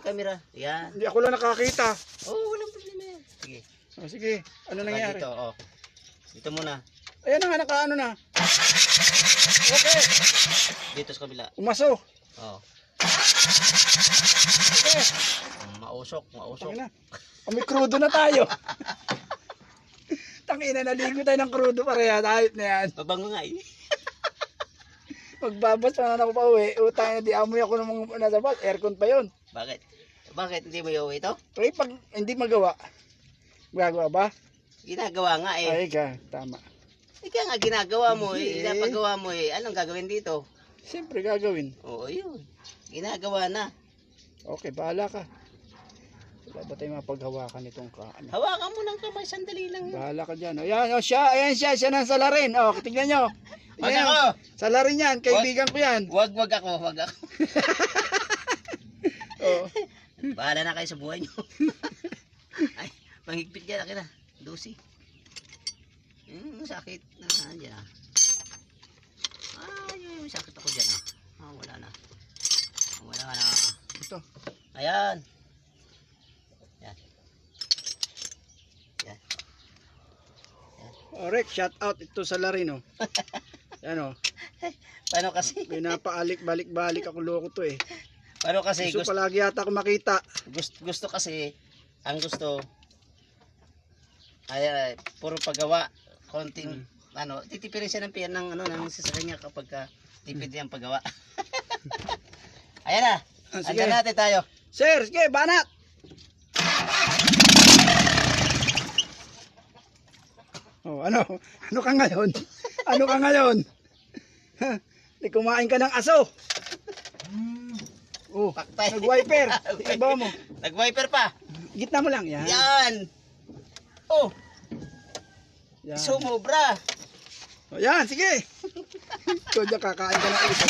camera. Yan. Hindi ako lang nakakita. Oh, walang problema yan. Sige. Sige, ano nangyari? Dito, oh. Dito muna. Ayan na nga, nakaano na. Okay. Dito sa kabila. Umaso. Oh. Okay. Mausok. Tangina. May crudo na tayo. Tangina, naligo tayo ng crudo pareha. Ayot na yan. Mabango nga eh. Magbabas pa na ako pa uwi. Utang na di amoy ako ng mga nasa bus. Aircon pa yun. Bakit? Bakit hindi mo iuwi ito? Pero pag hindi magawa. Magagawa ba? Ginagawa nga eh. Ay ka, tama. Ikaw nga ginagawa mo Hindi eh. Napagawa mo eh. Anong gagawin dito? Siyempre gagawin. Oo, yun. Ginagawa na. Okay, bahala ka. Wala ba tayo mapaghawakan itong ano? Hawakan mo ng kamay. Sandali lang. Bahala ka dyan. Ayan, oh, siya. Ayan siya. Siya nang salarin. Oh, tingnan nyo. Wag Ayan, ako. salarin yan. Kaibigan ko yan. Wag ako. Oh. Bahala na kayo sa buhay nyo. Ay, panghigpit ka na. Lucy. Sakit na. Diyan ah. Ay, sakit ako dyan ah. Wala na. Wala na. Ito. Ayan. Yan. Yan. Orek, shout out ito salarin oh. Yan oh. Paano kasi? Balik-balik ako loko to eh. Paano kasi? Gusto palagi yata ako makita. Gusto kasi, ang gusto, ay puro paggawa. Konting, titipirin siya ng piyan ng sasakyan niya kapag tipid niyang paggawa. Ayan na. Sige. Andan natin tayo. Sir, sige, banat! Oh, ano? Ano ka ngayon? Ano ka ngayon? Kumain ka ng aso. Oh, Paktay. nag-wiper. Iba mo. Nag-wiper pa. Gitna mo lang yan. Yan. Oh, Yan. sumobra. Oh, yan, sige. Ikaw dyan, kakain ka ng ito.